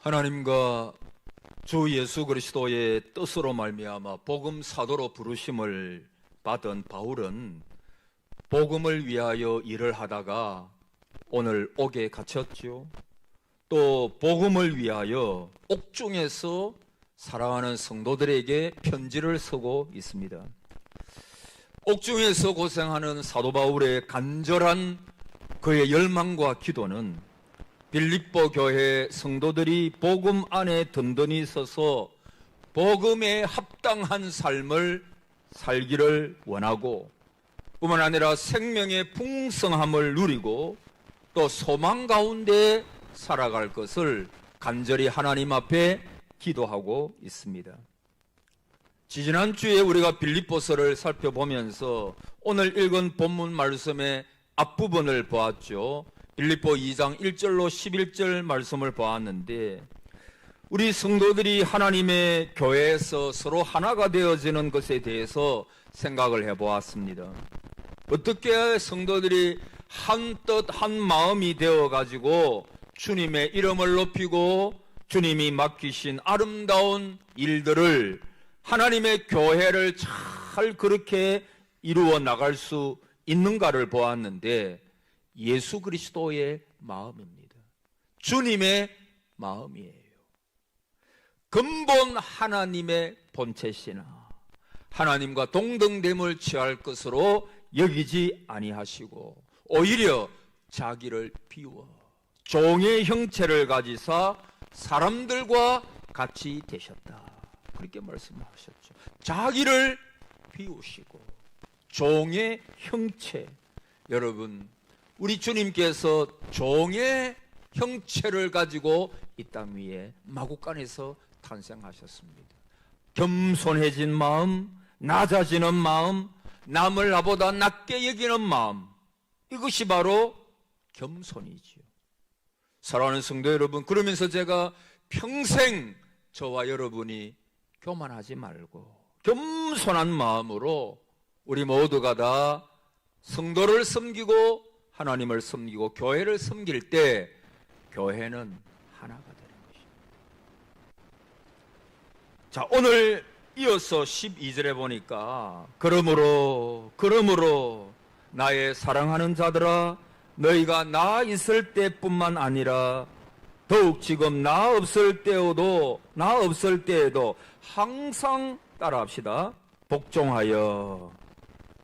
하나님과 주 예수 그리스도의 뜻으로 말미암아 복음 사도로 부르심을 받은 바울은 복음을 위하여 일을 하다가 오늘 옥에 갇혔죠. 또 복음을 위하여 옥중에서 사랑하는 성도들에게 편지를 쓰고 있습니다. 옥중에서 고생하는 사도 바울의 간절한 그의 열망과 기도는 빌립보 교회 성도들이 복음 안에 든든히 서서 복음에 합당한 삶을 살기를 원하고, 뿐만 아니라 생명의 풍성함을 누리고 또 소망 가운데 살아갈 것을 간절히 하나님 앞에 기도하고 있습니다. 지지난주에 우리가 빌립보서를 살펴보면서 오늘 읽은 본문 말씀의 앞부분을 보았죠. 빌립보 2장 1절로 11절 말씀을 보았는데, 우리 성도들이 하나님의 교회에서 서로 하나가 되어지는 것에 대해서 생각을 해보았습니다. 어떻게 성도들이 한 뜻, 한 마음이 되어가지고 주님의 이름을 높이고 주님이 맡기신 아름다운 일들을, 하나님의 교회를 잘 그렇게 이루어 나갈 수 있는가를 보았는데, 예수 그리스도의 마음입니다. 주님의 마음이에요. 근본 하나님의 본체시나 하나님과 동등됨을 취할 것으로 여기지 아니하시고 오히려 자기를 비워 종의 형체를 가지사 사람들과 같이 되셨다, 그렇게 말씀하셨죠. 자기를 비우시고 종의 형체. 여러분, 우리 주님께서 종의 형체를 가지고 이 땅 위에 마구간에서 탄생하셨습니다. 겸손해진 마음, 낮아지는 마음, 남을 나보다 낮게 여기는 마음, 이것이 바로 겸손이지요. 사랑하는 성도 여러분, 그러면서 제가 평생 저와 여러분이 교만하지 말고 겸손한 마음으로 우리 모두가 다 성도를 섬기고 하나님을 섬기고 교회를 섬길 때 교회는 하나가 되는 것입니다. 자, 오늘 이어서 12절에 보니까 그러므로 나의 사랑하는 자들아, 너희가 나 있을 때뿐만 아니라 더욱 지금 나 없을 때에도 항상 따라합시다. 복종하여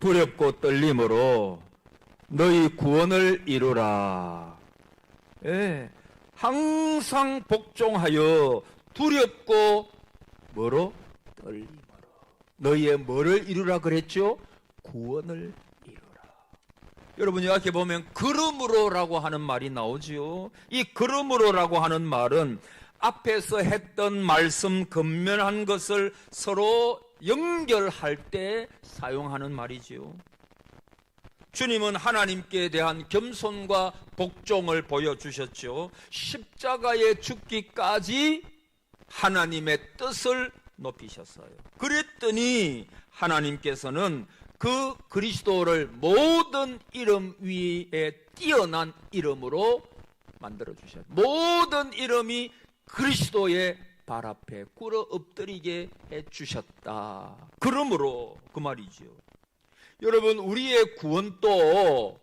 두렵고 떨림으로 너희 구원을 이루라. 예, 항상 복종하여 두렵고 뭐로? 떨림으로. 너희의 뭐를 이루라 그랬죠? 구원을 이루라. 여러분, 여기 보면 그러므로라고 하는 말이 나오지요. 이 그러므로라고 하는 말은 앞에서 했던 말씀 근면한 것을 서로 연결할 때 사용하는 말이지요. 주님은 하나님께 대한 겸손과 복종을 보여주셨죠. 십자가에 죽기까지 하나님의 뜻을 높이셨어요. 그랬더니 하나님께서는 그 그리스도를 모든 이름 위에 뛰어난 이름으로 만들어주셨어요. 모든 이름이 그리스도의 발 앞에 꿇어 엎드리게 해주셨다. 그러므로 그 말이죠. 여러분, 우리의 구원도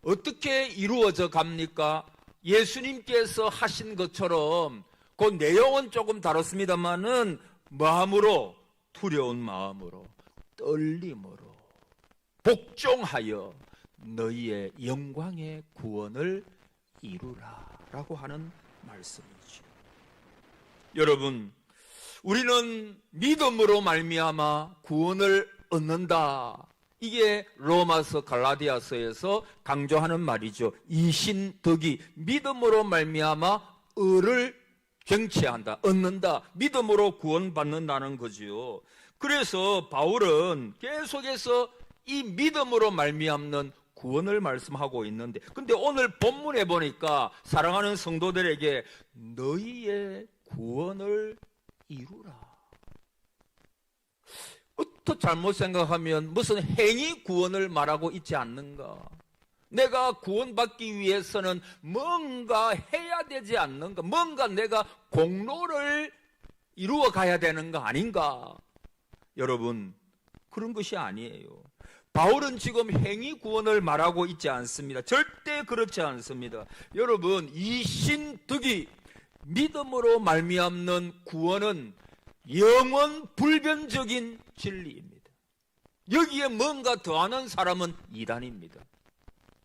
어떻게 이루어져 갑니까? 예수님께서 하신 것처럼 그 내용은 조금 다릅니다만은 마음으로, 두려운 마음으로, 떨림으로 복종하여 너희의 영광의 구원을 이루라 라고 하는 말씀이죠. 여러분, 우리는 믿음으로 말미암아 구원을 얻는다. 이게 로마서 갈라디아서에서 강조하는 말이죠. 이신덕이, 믿음으로 말미암아 의를 쟁취한다, 얻는다, 믿음으로 구원받는다는 거지요. 그래서 바울은 계속해서 이 믿음으로 말미암는 구원을 말씀하고 있는데, 근데 오늘 본문에 보니까 사랑하는 성도들에게 너희의 구원을 이루라. 어떻게 잘못 생각하면 무슨 행위 구원을 말하고 있지 않는가? 내가 구원받기 위해서는 뭔가 해야 되지 않는가? 뭔가 내가 공로를 이루어 가야 되는 거 아닌가? 여러분, 그런 것이 아니에요. 바울은 지금 행위 구원을 말하고 있지 않습니다. 절대 그렇지 않습니다. 여러분, 이 신득이 믿음으로 말미암는 구원은 영원 불변적인 진리입니다. 여기에 뭔가 더하는 사람은 이단입니다.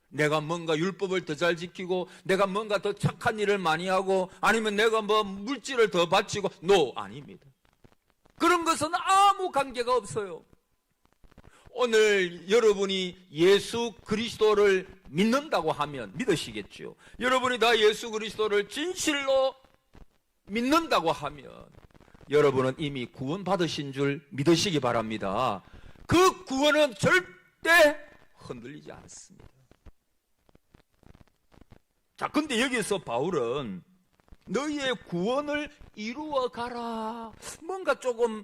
내가 뭔가 율법을 더 잘 지키고 내가 뭔가 더 착한 일을 많이 하고 아니면 내가 뭐 물질을 더 바치고 아닙니다. 그런 것은 아무 관계가 없어요. 오늘 여러분이 예수 그리스도를 믿는다고 하면 믿으시겠죠. 여러분이 다 예수 그리스도를 진실로 믿는다고 하면 여러분은 이미 구원받으신 줄 믿으시기 바랍니다. 그 구원은 절대 흔들리지 않습니다. 자, 근데 여기서 바울은 너희의 구원을 이루어 가라. 뭔가 조금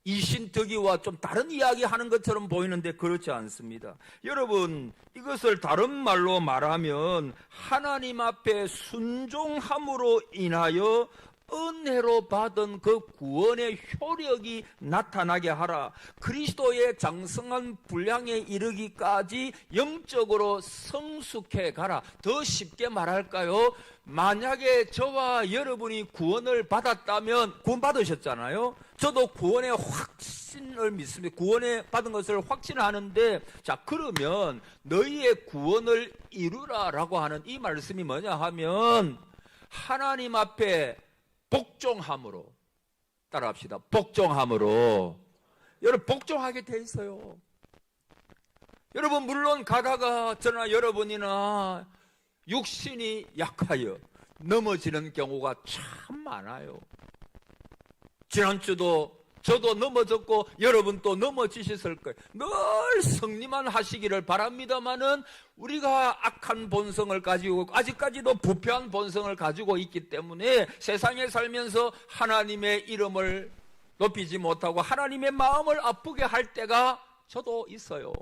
이신득이와 좀 다른 이야기 하는 것처럼 보이는데 그렇지 않습니다. 여러분, 이것을 다른 말로 말하면 하나님 앞에 순종함으로 인하여 은혜로 받은 그 구원의 효력이 나타나게 하라. 그리스도의 장성한 분량에 이르기까지 영적으로 성숙해 가라. 더 쉽게 말할까요? 만약에 저와 여러분이 구원을 받았다면, 구원 받으셨잖아요. 저도 구원의 확신을 믿습니다. 구원에 받은 것을 확신하는데, 자, 그러면 너희의 구원을 이루라 라고 하는 이 말씀이 뭐냐 하면 하나님 앞에 복종함으로, 따라합시다. 복종함으로. 여러분, 복종하게 돼 있어요. 여러분, 물론 가다가 저나 여러분이나 육신이 약하여 넘어지는 경우가 참 많아요. 지난주도 저도 넘어졌고 여러분도 넘어지셨을 거예요. 늘 승리만 하시기를 바랍니다마는 우리가 악한 본성을 가지고 아직까지도 부패한 본성을 가지고 있기 때문에 세상에 살면서 하나님의 이름을 높이지 못하고 하나님의 마음을 아프게 할 때가 저도 있어요.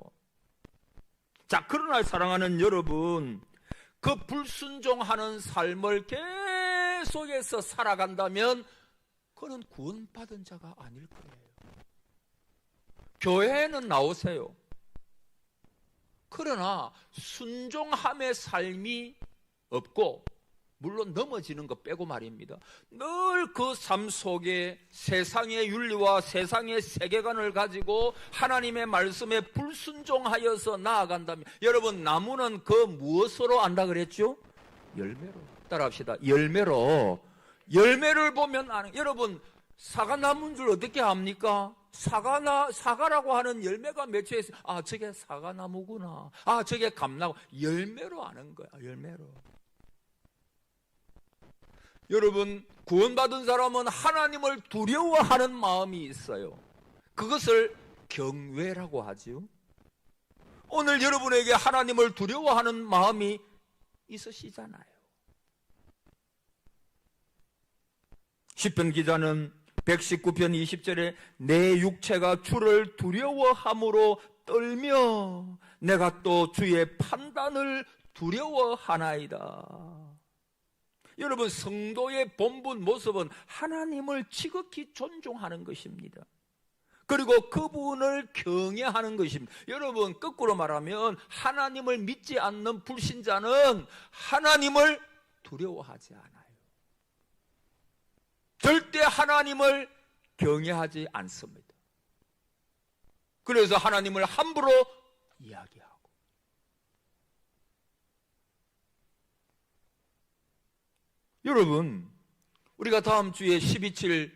자, 그러나 사랑하는 여러분, 그 불순종하는 삶을 계속해서 살아간다면 그는 구원받은 자가 아닐 거예요. 교회에는 나오세요. 그러나 순종함의 삶이 없고, 물론 넘어지는 것 빼고 말입니다. 늘 그 삶 속에 세상의 윤리와 세상의 세계관을 가지고 하나님의 말씀에 불순종하여서 나아간다면, 여러분, 나무는 그 무엇으로 안다 그랬죠? 열매로. 따라합시다. 열매를 보면 아는. 여러분, 사과나무인 줄 어떻게 압니까? 사과라고 하는 열매가 맺혀 있어요. 아, 저게 사과나무구나. 아, 저게 감나무. 열매로 아는 거야. 열매로. 여러분, 구원받은 사람은 하나님을 두려워하는 마음이 있어요. 그것을 경외라고 하죠. 오늘 여러분에게 하나님을 두려워하는 마음이 있으시잖아요. 시편 기자는 119편 20절에 내 육체가 주를 두려워함으로 떨며 내가 또 주의 판단을 두려워하나이다. 여러분, 성도의 본분 모습은 하나님을 지극히 존중하는 것입니다. 그리고 그분을 경외하는 것입니다. 여러분, 거꾸로 말하면 하나님을 믿지 않는 불신자는 하나님을 두려워하지 않아요. 절대 하나님을 경외하지 않습니다. 그래서 하나님을 함부로 이야기하고. 여러분, 우리가 다음 주에 12.7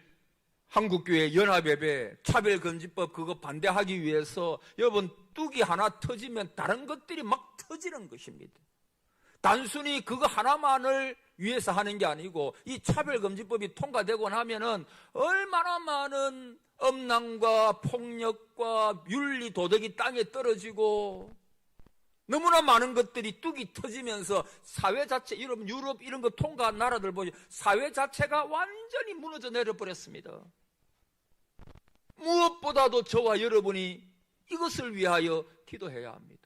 한국교회 연합예배 차별금지법 그거 반대하기 위해서 여러분 뚝이 하나 터지면 다른 것들이 막 터지는 것입니다. 단순히 그거 하나만을 위해서 하는 게 아니고 이 차별금지법이 통과되고 나면은 얼마나 많은 음란과 폭력과 윤리 도덕이 땅에 떨어지고 너무나 많은 것들이 뚝이 터지면서 사회 자체, 여러분 유럽 이런 거 통과한 나라들 보죠. 사회 자체가 완전히 무너져 내려버렸습니다. 무엇보다도 저와 여러분이 이것을 위하여 기도해야 합니다.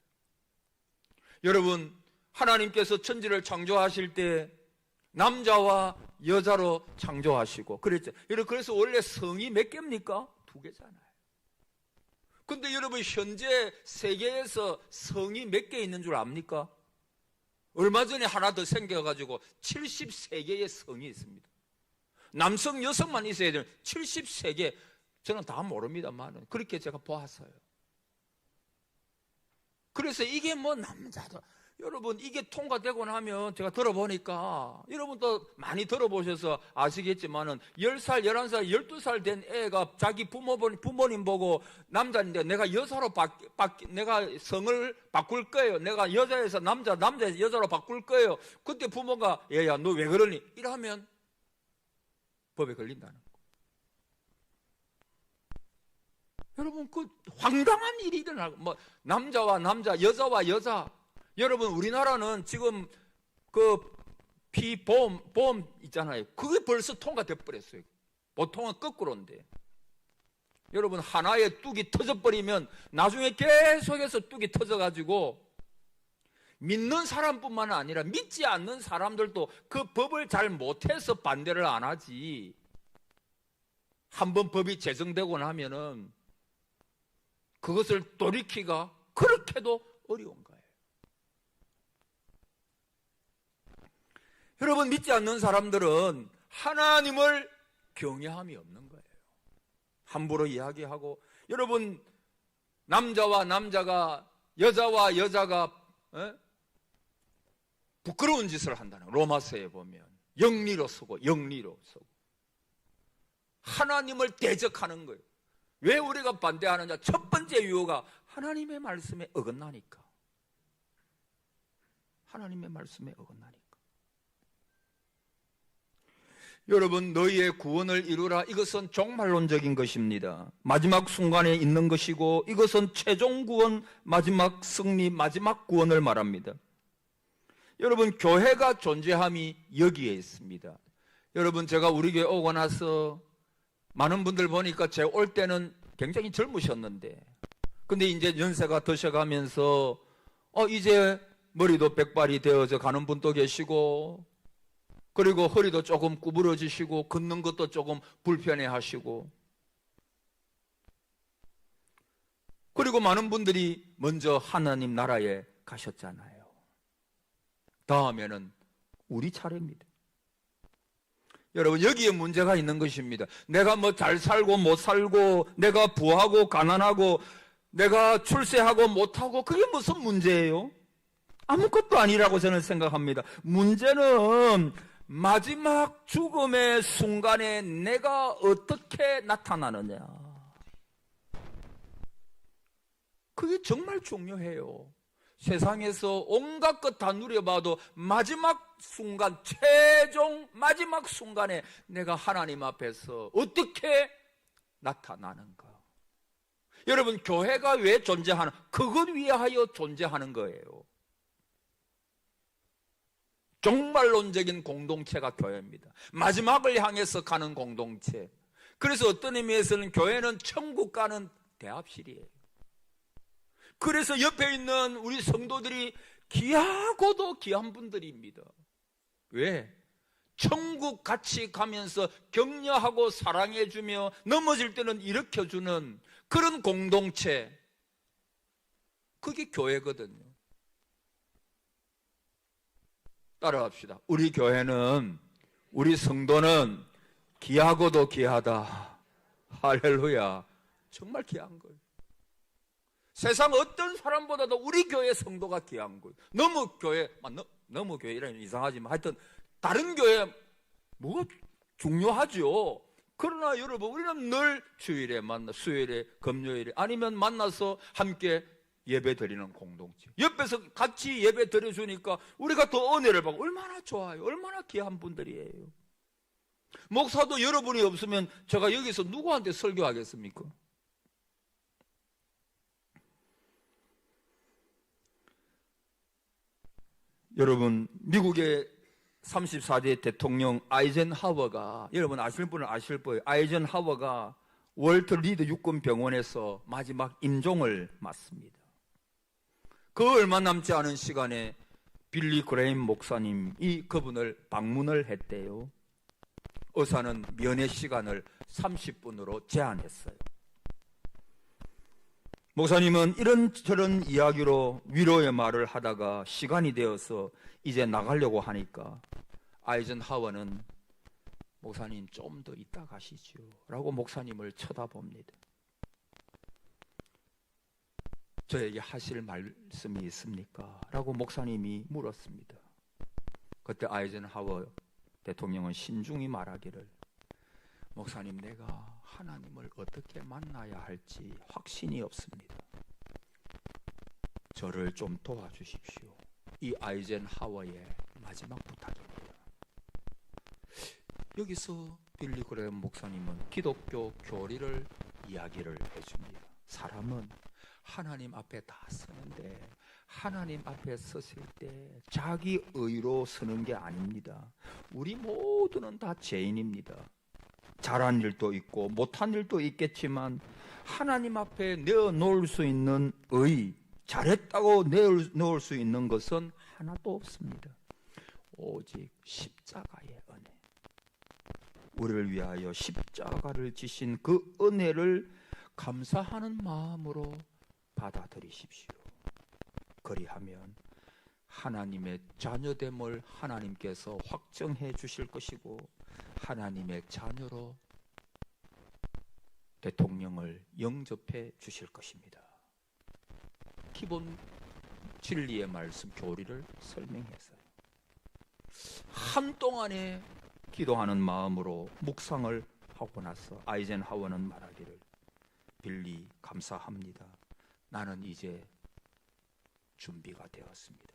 여러분, 하나님께서 천지를 창조하실 때 남자와 여자로 창조하시고 그랬죠. 여러분, 그래서 원래 성이 몇 개입니까? 2개잖아요. 근데 여러분, 현재 세계에서 성이 몇 개 있는 줄 압니까? 얼마 전에 하나 더 생겨가지고 73개의 성이 있습니다. 남성, 여성만 있어야 되는 73개. 저는 다 모릅니다만 그렇게 제가 보았어요. 그래서 이게 뭐 남자도, 여러분, 이게 통과되고 나면 제가 들어보니까, 여러분도 많이 들어보셔서 아시겠지만은 10살, 11살, 12살 된 애가 자기 부모님 보고 남자인데 내가 여자로 내가 성을 바꿀 거예요. 내가 여자에서 남자에서 여자로 바꿀 거예요. 그때 부모가 얘야 너 왜 그러니? 이러면 법에 걸린다는 거. 여러분, 그 황당한 일이 일어나고, 뭐 남자와 남자, 여자와 여자. 여러분, 우리나라는 지금 그 보험 있잖아요. 그게 벌써 통과돼 버렸어요. 보통은 거꾸로인데. 여러분, 하나의 뚝이 터져버리면 나중에 계속해서 뚝이 터져가지고 믿는 사람뿐만 아니라 믿지 않는 사람들도 그 법을 잘 못해서 반대를 안 하지. 한번 법이 제정되고 나면은 그것을 돌이키기가 그렇게도 어려운 거예요. 여러분, 믿지 않는 사람들은 하나님을 경외함이 없는 거예요. 함부로 이야기하고, 여러분, 남자와 남자가, 여자와 여자가 부끄러운 짓을 한다는, 로마서에 보면 영리로 서고 하나님을 대적하는 거예요. 왜 우리가 반대하느냐? 첫 번째 이유가 하나님의 말씀에 어긋나니까. 하나님의 말씀에 어긋나니까. 여러분, 너희의 구원을 이루라. 이것은 종말론적인 것입니다. 마지막 순간에 있는 것이고, 이것은 최종 구원, 마지막 승리, 마지막 구원을 말합니다. 여러분, 교회가 존재함이 여기에 있습니다. 여러분, 제가 우리 교회 오고 나서 많은 분들 보니까 제가 올 때는 굉장히 젊으셨는데, 근데 이제 연세가 드셔가면서 이제 머리도 백발이 되어져 가는 분도 계시고, 그리고 허리도 조금 구부러지시고 걷는 것도 조금 불편해 하시고, 그리고 많은 분들이 먼저 하나님 나라에 가셨잖아요. 다음에는 우리 차례입니다. 여러분, 여기에 문제가 있는 것입니다. 내가 뭐 잘 살고 못 살고, 내가 부하고 가난하고, 내가 출세하고 못하고, 그게 무슨 문제예요? 아무것도 아니라고 저는 생각합니다. 문제는 마지막 죽음의 순간에 내가 어떻게 나타나느냐. 그게 정말 중요해요. 세상에서 온갖 것 다 누려봐도 마지막 순간, 최종 마지막 순간에 내가 하나님 앞에서 어떻게 나타나는가. 여러분, 교회가 왜 존재하는, 그걸 위하여 존재하는 거예요. 종말론적인 공동체가 교회입니다. 마지막을 향해서 가는 공동체. 그래서 어떤 의미에서는 교회는 천국 가는 대합실이에요. 그래서 옆에 있는 우리 성도들이 귀하고도 귀한 분들입니다. 왜? 천국 같이 가면서 격려하고 사랑해주며 넘어질 때는 일으켜주는 그런 공동체. 그게 교회거든요. 따라합시다. 우리 교회는, 우리 성도는 귀하고도 귀하다. 할렐루야. 정말 귀한 거예요. 세상 어떤 사람보다도 우리 교회 성도가 귀한 거예요. 너무 교회 이러면 이상하지만 하여튼 다른 교회 뭐가 중요하죠. 그러나 여러분, 우리는 늘 주일에 만나, 수요일에, 금요일에 아니면 만나서 함께 예배 드리는 공동체. 옆에서 같이 예배 드려주니까 우리가 더 은혜를 받고 얼마나 좋아요. 얼마나 귀한 분들이에요. 목사도 여러분이 없으면 제가 여기서 누구한테 설교하겠습니까? 여러분, 미국의 34대 대통령 아이젠하워가, 여러분 아실 분은 아실 거예요. 아이젠하워가 월터 리드 육군병원에서 마지막 임종을 맞습니다. 그 얼마 남지 않은 시간에 빌리 그레임 목사님이 그분을 방문을 했대요. 의사는 면회 시간을 30분으로 제한했어요. 목사님은 이런저런 이야기로 위로의 말을 하다가 시간이 되어서 이제 나가려고 하니까 아이젠하워는 목사님 좀 더 있다 가시죠 라고 목사님을 쳐다봅니다. 저에게 하실 말씀이 있습니까? 라고 목사님이 물었습니다. 그때 아이젠하워 대통령은 신중히 말하기를, 목사님, 내가 하나님을 어떻게 만나야 할지 확신이 없습니다. 저를 좀 도와주십시오. 이 아이젠하워의 마지막 부탁입니다. 여기서 빌리 그레임 목사님은 기독교 교리를 이야기를 해줍니다. 사람은 하나님 앞에 다 서는데 하나님 앞에 섰을 때 자기 의로 서는 게 아닙니다. 우리 모두는 다 죄인입니다. 잘한 일도 있고 못한 일도 있겠지만 하나님 앞에 내어놓을 수 있는 의, 잘했다고 내어놓을 수 있는 것은 하나도 없습니다. 오직 십자가의 은혜. 우리를 위하여 십자가를 지신 그 은혜를 감사하는 마음으로 받아들이십시오. 그리하면 하나님의 자녀됨을 하나님께서 확정해 주실 것이고 하나님의 자녀로 대통령을 영접해 주실 것입니다. 기본 진리의 말씀 교리를 설명했어요. 한동안에 기도하는 마음으로 묵상을 하고 나서 아이젠하워는 말하기를, 빌리 감사합니다. 나는 이제 준비가 되었습니다.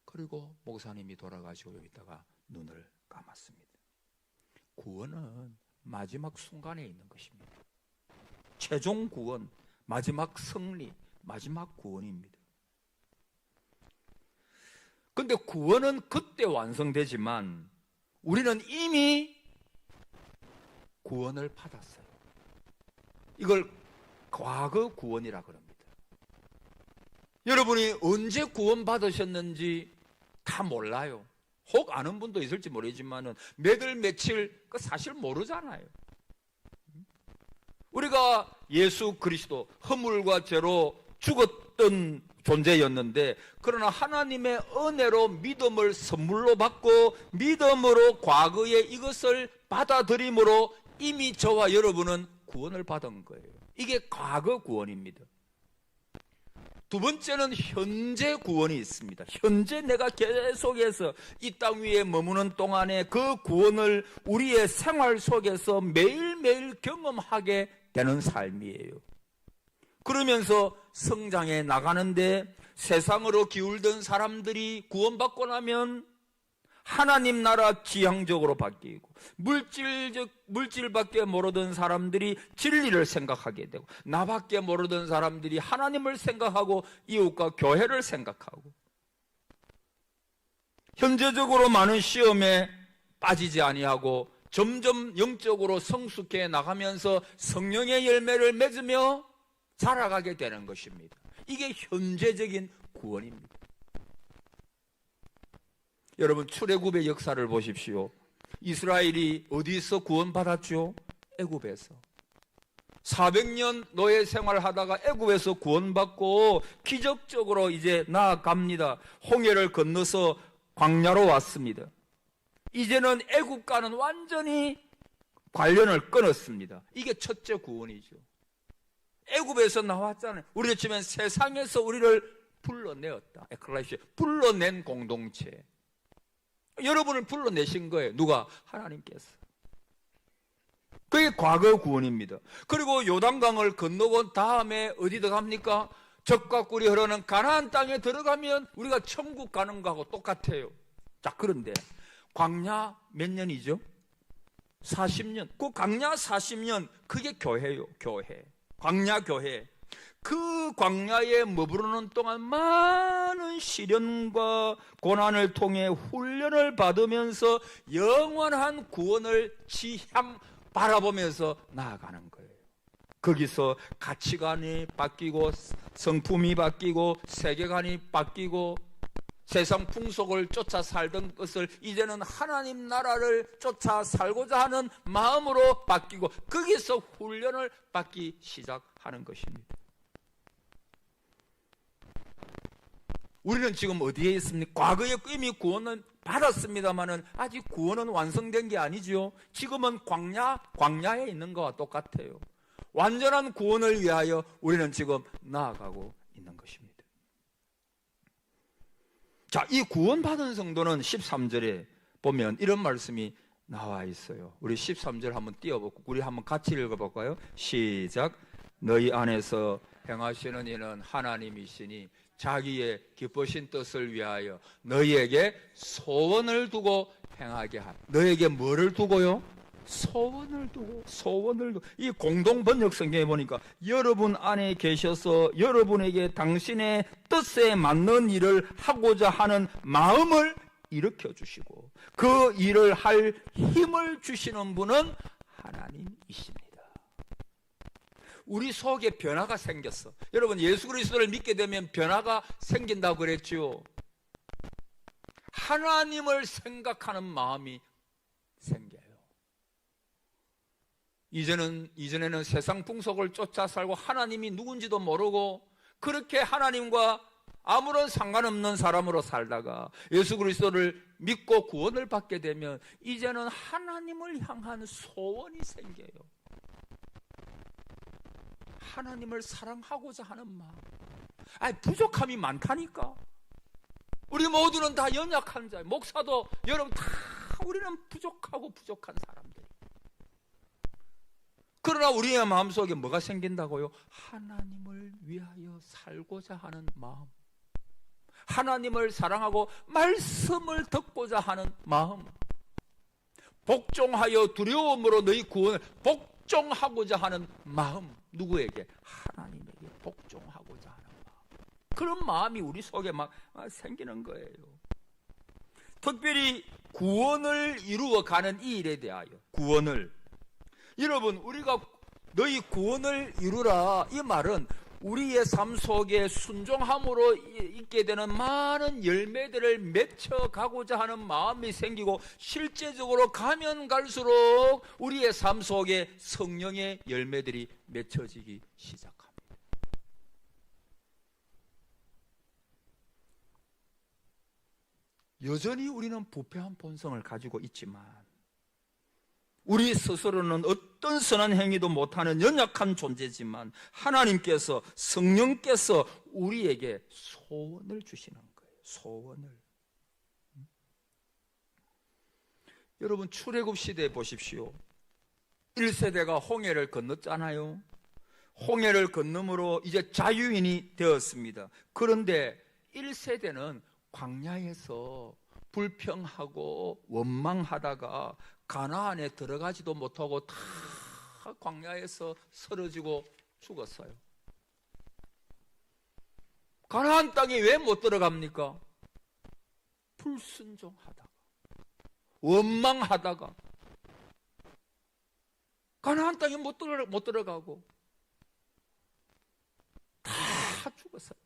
그리고 목사님이 돌아가시고 여기다가 눈을 감았습니다. 구원은 마지막 순간에 있는 것입니다. 최종 구원, 마지막 승리, 마지막 구원입니다. 근데 구원은 그때 완성되지만 우리는 이미 구원을 받았어요. 이걸 과거 구원이라 그럽니다. 여러분이 언제 구원 받으셨는지 다 몰라요. 혹 아는 분도 있을지 모르지만 몇 월 며칠 사실 모르잖아요. 우리가 예수 그리스도 허물과 죄로 죽었던 존재였는데, 그러나 하나님의 은혜로 믿음을 선물로 받고 믿음으로 과거에 이것을 받아들임으로 이미 저와 여러분은 구원을 받은 거예요. 이게 과거 구원입니다. 두 번째는 현재 구원이 있습니다. 현재 내가 계속해서 이 땅 위에 머무는 동안에 그 구원을 우리의 생활 속에서 매일매일 경험하게 되는 삶이에요. 그러면서 성장해 나가는데 세상으로 기울던 사람들이 구원받고 나면 하나님 나라 지향적으로 바뀌고, 물질밖에 모르던 사람들이 진리를 생각하게 되고, 나밖에 모르던 사람들이 하나님을 생각하고 이웃과 교회를 생각하고, 현재적으로 많은 시험에 빠지지 아니하고 점점 영적으로 성숙해 나가면서 성령의 열매를 맺으며 자라가게 되는 것입니다. 이게 현재적인 구원입니다. 여러분, 출애굽의 역사를 보십시오. 이스라엘이 어디서 구원받았죠? 애굽에서. 400년 노예 생활하다가 애굽에서 구원받고 기적적으로 이제 나아갑니다. 홍해를 건너서 광야로 왔습니다. 이제는 애굽과는 완전히 관련을 끊었습니다. 이게 첫째 구원이죠. 애굽에서 나왔잖아요. 우리가 치면 세상에서 우리를 불러내었다. 에클레시아, 불러낸 공동체. 여러분을 불러내신 거예요. 누가? 하나님께서. 그게 과거 구원입니다. 그리고 요단강을 건너고 다음에 어디 들어갑니까? 젖과 꿀이 흐르는 가나안 땅에 들어가면 우리가 천국 가는 거하고 똑같아요. 자, 그런데 광야 몇 년이죠? 40년. 그 광야 40년, 그게 교회요. 교회. 광야 교회. 그 광야에 머무르는 동안 많은 시련과 고난을 통해 훈련을 받으면서 영원한 구원을 지향 바라보면서 나아가는 거예요. 거기서 가치관이 바뀌고 성품이 바뀌고 세계관이 바뀌고 세상 풍속을 쫓아 살던 것을 이제는 하나님 나라를 쫓아 살고자 하는 마음으로 바뀌고 거기서 훈련을 받기 시작하는 것입니다. 우리는 지금 어디에 있습니까? 과거에 이미 구원은 받았습니다만은 아직 구원은 완성된 게 아니지요. 지금은 광야에 있는 것과 똑같아요. 완전한 구원을 위하여 우리는 지금 나아가고 있는 것입니다. 자, 이 구원받은 성도는 13절에 보면 이런 말씀이 나와 있어요. 우리 13절 한번 띄워보고 우리 한번 같이 읽어볼까요? 시작. 너희 안에서 행하시는 이는 하나님이시니 자기의 기쁘신 뜻을 위하여 너희에게 소원을 두고 행하게 하라. 너희에게 뭐를 두고요? 소원을 두고. 이 공동 번역 성경에 보니까 여러분 안에 계셔서 여러분에게 당신의 뜻에 맞는 일을 하고자 하는 마음을 일으켜 주시고 그 일을 할 힘을 주시는 분은 하나님이십니다. 우리 속에 변화가 생겼어. 여러분, 예수 그리스도를 믿게 되면 변화가 생긴다고 그랬죠. 하나님을 생각하는 마음이 생겨요. 이전에는 세상 풍속을 쫓아 살고 하나님이 누군지도 모르고 그렇게 하나님과 아무런 상관없는 사람으로 살다가 예수 그리스도를 믿고 구원을 받게 되면 이제는 하나님을 향한 소원이 생겨요. 하나님을 사랑하고자 하는 마음. 부족함이 많다니까. 우리 모두는 다 연약한 자예요. 목사도 여러분 다 우리는 부족하고 부족한 사람들. 그러나 우리의 마음속에 뭐가 생긴다고요? 하나님을 위하여 살고자 하는 마음. 하나님을 사랑하고 말씀을 듣고자 하는 마음. 복종하여 두려움으로 너희 구원을 복종하고자 하는 마음. 누구에게? 하나님에게 복종하고자 하는 마음. 그런 마음이 우리 속에 막 생기는 거예요. 특별히 구원을 이루어가는 이 일에 대하여 여러분, 우리가 너희 구원을 이루라 이 말은 우리의 삶 속에 순종함으로 있게 되는 많은 열매들을 맺혀가고자 하는 마음이 생기고 실제적으로 가면 갈수록 우리의 삶 속에 성령의 열매들이 맺혀지기 시작합니다. 여전히 우리는 부패한 본성을 가지고 있지만 우리 스스로는 어떤 선한 행위도 못하는 연약한 존재지만 하나님께서 성령께서 우리에게 소원을 주시는 거예요. 소원을. 여러분, 출애굽 시대에 보십시오. 1세대가 홍해를 건넜잖아요. 홍해를 건너므로 이제 자유인이 되었습니다. 그런데 1세대는 광야에서 불평하고 원망하다가 가나안에 들어가지도 못하고 다 광야에서 쓰러지고 죽었어요. 가나안 땅에 왜 못 들어갑니까? 불순종하다가 원망하다가 가나안 땅에 못 들어가고 다 죽었어요.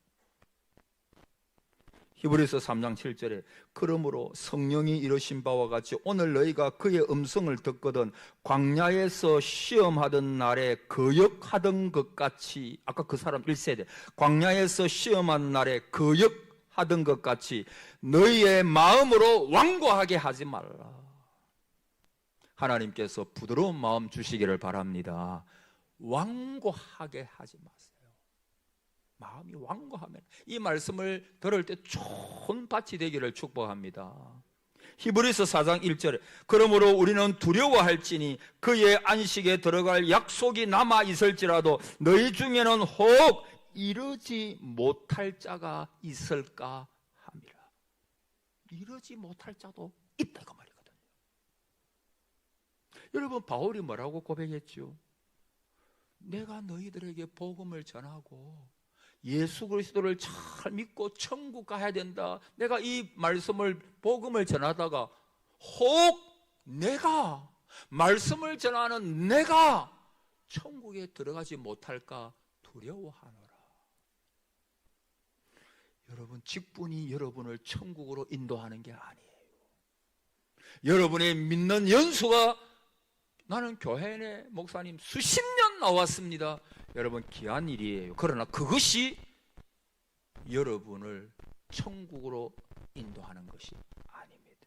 히브리서 3장 7절에 그러므로 성령이 이르신 바와 같이 오늘 너희가 그의 음성을 듣거든 광야에서 시험하던 날에 거역하던 것 같이, 아까 그 사람 1세대 광야에서 시험한 날에 거역하던 것 같이 너희의 마음으로 완고하게 하지 말라. 하나님께서 부드러운 마음 주시기를 바랍니다. 완고하게 하지 마세요. 마음이 완고하면 이 말씀을 들을 때 좋은 밭이 되기를 축복합니다. 히브리서 4장 1절에 그러므로 우리는 두려워할지니 그의 안식에 들어갈 약속이 남아 있을지라도 너희 중에는 혹 이르지 못할 자가 있을까 함이라. 이르지 못할 자도 있다 그 말이거든요. 여러분, 바울이 뭐라고 고백했죠? 내가 너희들에게 복음을 전하고 예수 그리스도를 잘 믿고 천국 가야 된다. 내가 이 말씀을 복음을 전하다가 혹 내가 말씀을 전하는 내가 천국에 들어가지 못할까 두려워하노라. 여러분, 직분이 여러분을 천국으로 인도하는 게 아니에요. 여러분의 믿는 연수가, 나는 교회 목사님 수십 년 나왔습니다. 여러분, 귀한 일이에요. 그러나 그것이 여러분을 천국으로 인도하는 것이 아닙니다.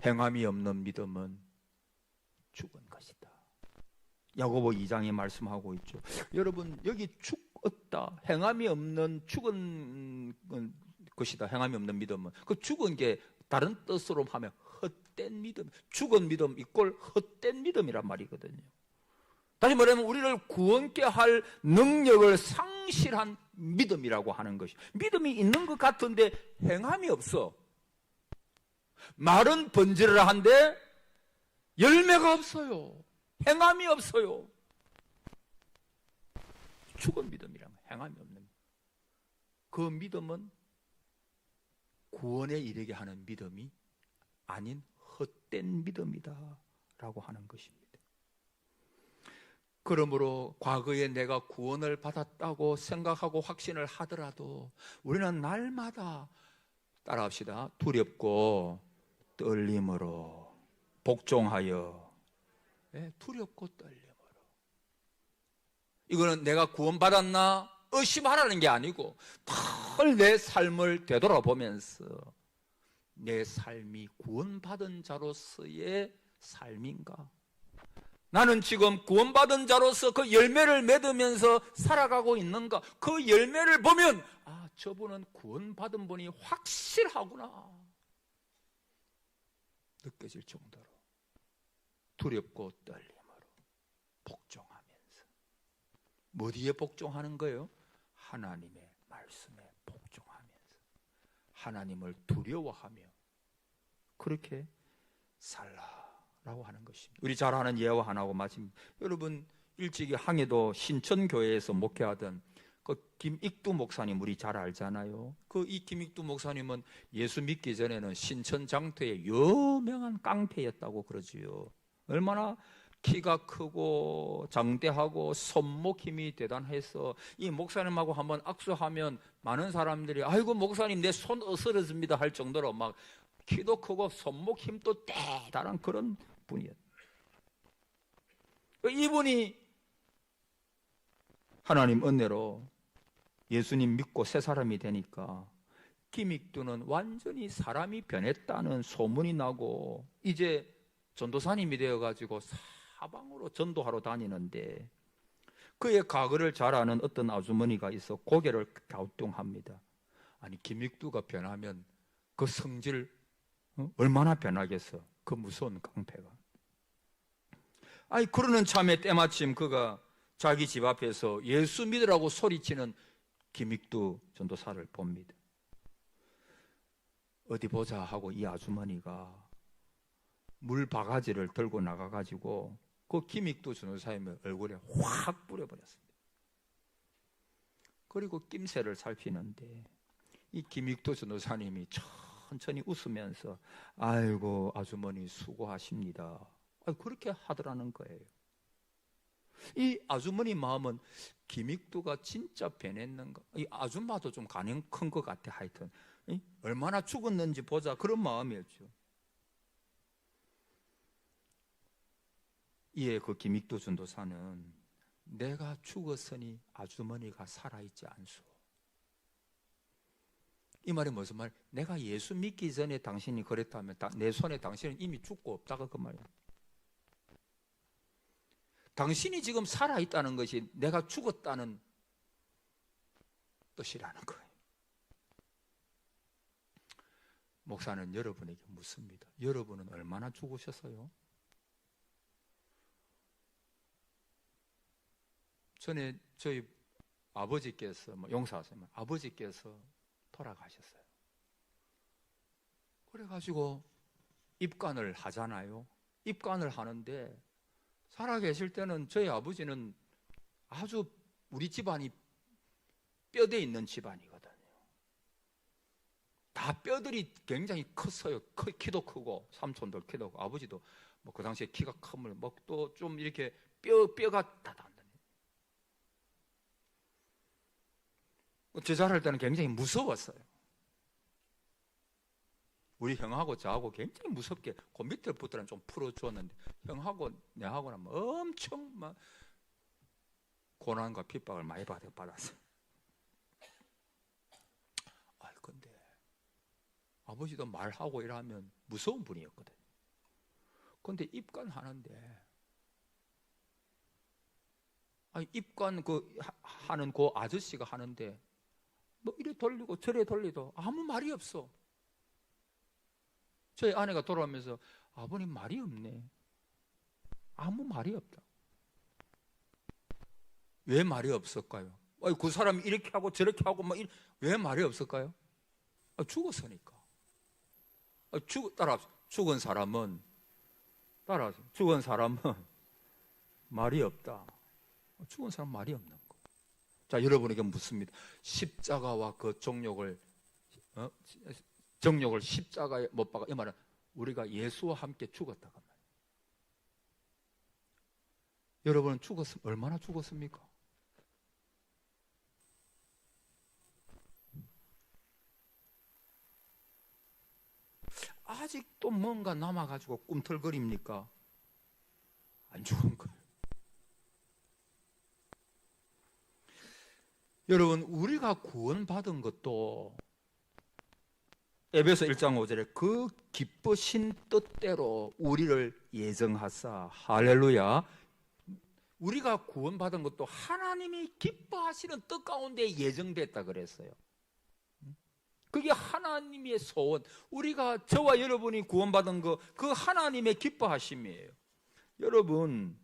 행함이 없는 믿음은 죽은 것이다. 야고보 2장에 말씀하고 있죠. 여러분, 여기 죽었다, 행함이 없는 죽은 것이다. 행함이 없는 믿음은, 그 죽은 게 다른 뜻으로 하면 헛된 믿음, 죽은 믿음 이꼴 헛된 믿음이란 말이거든요. 다시 말하면 우리를 구원케 할 능력을 상실한 믿음이라고 하는 것이, 믿음이 있는 것 같은데 행함이 없어. 말은 번지르르한데 열매가 없어요. 행함이 없어요. 죽은 믿음이란 거예요. 행함이 없는. 그 믿음은 구원에 이르게 하는 믿음이 아닌 헛된 믿음이다 라고 하는 것입니다. 그러므로 과거에 내가 구원을 받았다고 생각하고 확신을 하더라도 우리는 날마다, 따라합시다, 두렵고 떨림으로 복종하여. 두렵고 떨림으로. 이거는 내가 구원받았나 의심하라는 게 아니고 늘 내 삶을 되돌아보면서 내 삶이 구원받은 자로서의 삶인가? 나는 지금 구원받은 자로서 그 열매를 맺으면서 살아가고 있는가? 그 열매를 보면 저분은 구원받은 분이 확실하구나 느껴질 정도로 두렵고 떨림으로 복종하면서. 어디에 복종하는 거예요? 하나님의 말씀에 복종하면서 하나님을 두려워하며 그렇게 살라라고 하는 것입니다. 우리 잘 아는 예화 하나고 마칩니다. 여러분, 일찍이 항해도 신천교회에서 목회하던 그 김익두 목사님 우리 잘 알잖아요. 이 김익두 목사님은 예수 믿기 전에는 신천 장터의 유명한 깡패였다고 그러지요. 얼마나 키가 크고 장대하고 손목 힘이 대단해서 이 목사님하고 한번 악수하면 많은 사람들이 아이고 목사님 내 손 어스러집니다 할 정도로 막 키도 크고 손목 힘도 대단한 그런 분이었어요. 이분이 하나님 은혜로 예수님 믿고 새 사람이 되니까 김익두는 완전히 사람이 변했다는 소문이 나고 이제 전도사님이 되어가지고 사방으로 전도하러 다니는데 그의 과거를 잘 아는 어떤 아주머니가 있어 고개를 갸우뚱합니다. 아니 김익두가 변하면 그 성질 얼마나 변하겠어, 그 무서운 깡패가. 아니 그러는 참에 때마침 그가 자기 집 앞에서 예수 믿으라고 소리치는 김익두 전도사를 봅니다. 어디 보자 하고 이 아주머니가 물 바가지를 들고 나가가지고 그 김익두 전도사님의 얼굴에 확 뿌려버렸습니다. 그리고 낌새를 살피는데 이 김익두 전도사님이 천천히 웃으면서 아이고 아주머니 수고하십니다, 그렇게 하더라는 거예요. 이 아주머니 마음은 김익두가 진짜 변했는가, 이 아줌마도 좀 가능 큰 것 같아. 하여튼 얼마나 죽었는지 보자 그런 마음이었죠. 이에 그 김익두 전도사는 내가 죽었으니 아주머니가 살아있지 않소. 이 말이 무슨 말? 내가 예수 믿기 전에 당신이 그랬다면 내 손에 당신은 이미 죽고 없다가 그 말이야. 당신이 지금 살아있다는 것이 내가 죽었다는 뜻이라는 거예요. 목사는 여러분에게 묻습니다. 여러분은 얼마나 죽으셨어요? 전에 저희 아버지께서 용사하세요. 아버지께서 돌아가셨어요. 그래가지고 입관을 하잖아요. 입관을 하는데 살아계실 때는 저희 아버지는 아주 우리 집안이 뼈대 있는 집안이거든요. 다 뼈들이 굉장히 컸어요. 키도 크고 삼촌도 키도 크고 아버지도 뭐 그 당시에 키가 크면 뭐 또 좀 이렇게 뼈가 다 단단해. 제자할 때는 굉장히 무서웠어요. 우리 형하고 저하고 굉장히 무섭게 그 밑에 붙들은 좀 풀어주었는데 형하고 내하고는 엄청 막 고난과 핍박을 많이 받았어요. 근데 아버지도 말하고 이러면 무서운 분이었거든. 근데 입관하는데 입관 하는 그 아저씨가 하는데 뭐 이래 돌리고 저래 돌리도 아무 말이 없어. 저희 아내가 돌아오면서 아버님 말이 없네. 아무 말이 없다. 왜 말이 없을까요? 그 사람이 이렇게 하고 저렇게 하고 왜 말이 없을까요? 죽었으니까. 죽은 사람은 말이 없다. 죽은 사람 말이 없는 거. 자, 여러분에게 묻습니다. 십자가와 그 정욕을 십자가에 못 박아. 이 말은 우리가 예수와 함께 죽었다고 말이에요. 여러분은 얼마나 죽었습니까? 아직도 뭔가 남아가지고 꿈틀거립니까? 안 죽은 거예요. 여러분, 우리가 구원받은 것도 에베소 1장 5절에 그 기쁘신 뜻대로 우리를 예정하사, 할렐루야. 우리가 구원받은 것도 하나님이 기뻐하시는 뜻 가운데 예정됐다 그랬어요. 그게 하나님의 소원, 우리가 저와 여러분이 구원받은 그 하나님의 기뻐하심이에요. 여러분,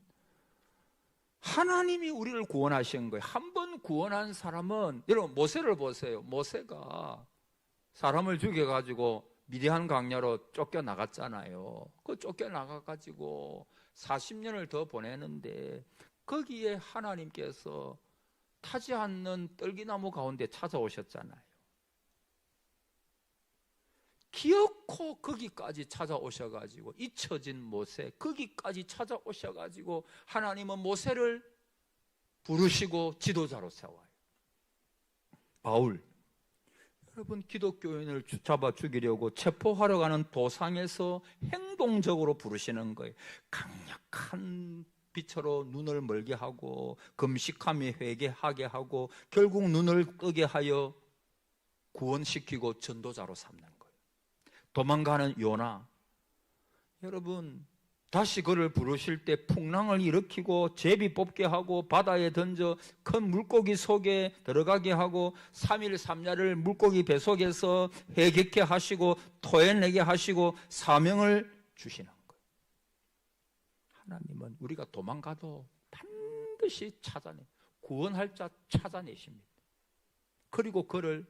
하나님이 우리를 구원하신 거예요. 한 번 구원한 사람은, 여러분 모세를 보세요. 모세가 사람을 죽여가지고 미디안 광야로 쫓겨나갔잖아요. 그 쫓겨나가가지고 40년을 더 보내는데 거기에 하나님께서 타지 않는 떨기나무 가운데 찾아오셨잖아요. 기어코 거기까지 찾아오셔가지고 잊혀진 모세, 거기까지 찾아오셔가지고 하나님은 모세를 부르시고 지도자로 세워요. 바울, 여러분 기독교인을 잡아 죽이려고 체포하러 가는 도상에서 행동적으로 부르시는 거예요. 강력한 빛으로 눈을 멀게 하고 금식하며 회개하게 하고 결국 눈을 뜨게 하여 구원시키고 전도자로 삼는 거예요. 도망가는 요나, 여러분 다시 그를 부르실 때 풍랑을 일으키고 제비 뽑게 하고 바다에 던져 큰 물고기 속에 들어가게 하고 3일 3야를 물고기 배 속에서 해객게 하시고 토해내게 하시고 사명을 주시는 거예요. 하나님은 우리가 도망가도 반드시 구원할 자 찾아내십니다. 그리고 그를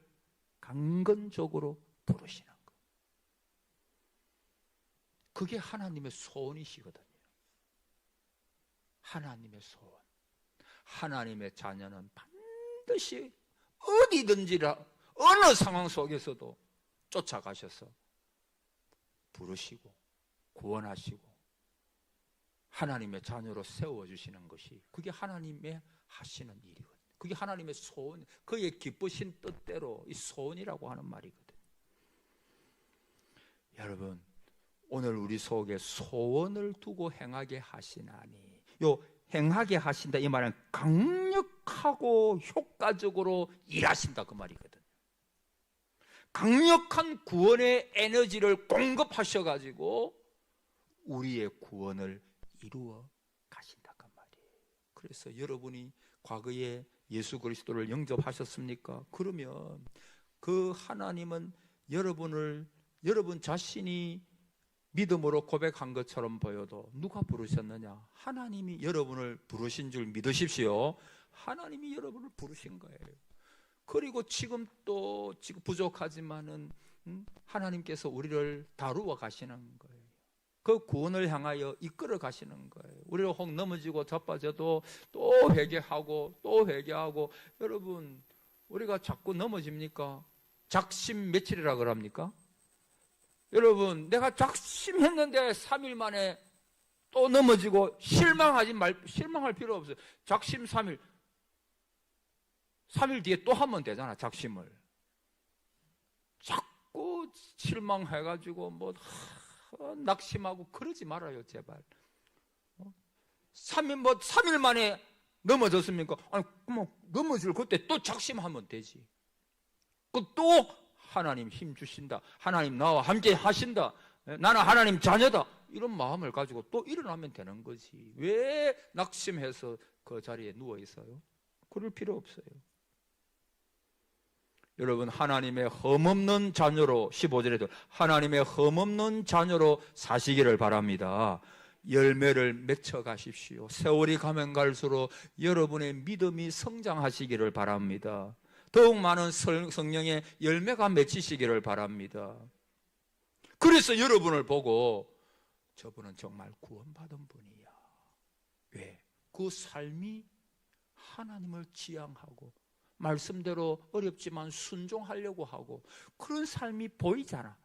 강건적으로 부르시는 거예요. 그게 하나님의 소원이시거든요. 하나님의 소원. 하나님의 자녀는 반드시 어디든지라 어느 상황 속에서도 쫓아가셔서 부르시고 구원하시고 하나님의 자녀로 세워주시는 것이 그게 하나님의 하시는 일이거든요. 그게 하나님의 소원, 그의 기쁘신 뜻대로 이 소원이라고 하는 말이거든요. 여러분, 오늘 우리 속에 소원을 두고 행하게 하시나니, 요 행하게 하신다 이 말은 강력하고 효과적으로 일하신다 그 말이거든요. 강력한 구원의 에너지를 공급하셔가지고 우리의 구원을 이루어 가신다 그 말이에요. 그래서 여러분이 과거에 예수 그리스도를 영접하셨습니까? 그러면 그 하나님은 여러분 자신이 믿음으로 고백한 것처럼 보여도 누가 부르셨느냐? 하나님이 여러분을 부르신 줄 믿으십시오. 하나님이 여러분을 부르신 거예요. 그리고 지금 부족하지만은 하나님께서 우리를 다루어 가시는 거예요. 그 구원을 향하여 이끌어 가시는 거예요. 우리가 혹 넘어지고 자빠져도 또 회개하고 여러분, 우리가 자꾸 넘어집니까? 작심 며칠이라 그럽니까? 여러분, 내가 작심했는데 3일 만에 또 넘어지고 실망할 필요 없어요. 작심 3일. 3일 뒤에 또 하면 되잖아, 작심을. 자꾸 실망해가지고 낙심하고 그러지 말아요, 제발. 3일 만에 넘어졌습니까? 아니, 넘어질 그때 또 작심하면 되지. 또 하나님 힘 주신다. 하나님 나와 함께 하신다. 나는 하나님 자녀다. 이런 마음을 가지고 또 일어나면 되는 거지. 왜 낙심해서 그 자리에 누워 있어요? 그럴 필요 없어요. 여러분, 하나님의 흠없는 자녀로 15절에도 하나님의 흠없는 자녀로 사시기를 바랍니다. 열매를 맺혀 가십시오. 세월이 가면 갈수록 여러분의 믿음이 성장하시기를 바랍니다. 더욱 많은 성령의 열매가 맺히시기를 바랍니다. 그래서 여러분을 보고 저분은 정말 구원받은 분이야. 왜? 그 삶이 하나님을 지향하고 말씀대로 어렵지만 순종하려고 하고 그런 삶이 보이잖아요.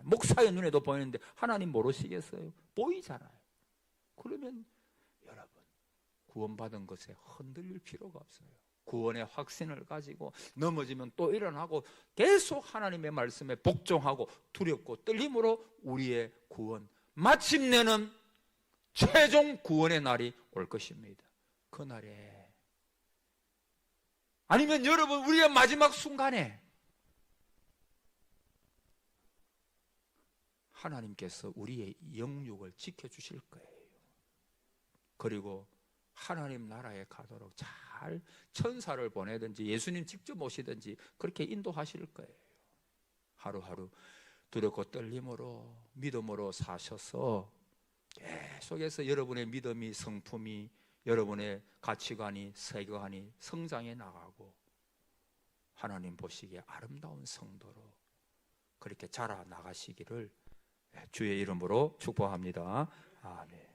목사의 눈에도 보이는데 하나님 모르시겠어요? 보이잖아요. 그러면 여러분, 구원받은 것에 흔들릴 필요가 없어요. 구원의 확신을 가지고 넘어지면 또 일어나고 계속 하나님의 말씀에 복종하고 두렵고 떨림으로 우리의 구원, 마침내는 최종 구원의 날이 올 것입니다. 그 날에, 아니면 여러분, 우리의 마지막 순간에 하나님께서 우리의 영육을 지켜주실 거예요. 그리고 하나님 나라에 가도록 잘 천사를 보내든지 예수님 직접 오시든지 그렇게 인도하실 거예요. 하루하루 두렵고 떨림으로 믿음으로 사셔서 계속해서 여러분의 믿음이, 성품이, 여러분의 가치관이, 세계관이 성장해 나가고 하나님 보시기에 아름다운 성도로 그렇게 자라 나가시기를 주의 이름으로 축복합니다. 아멘.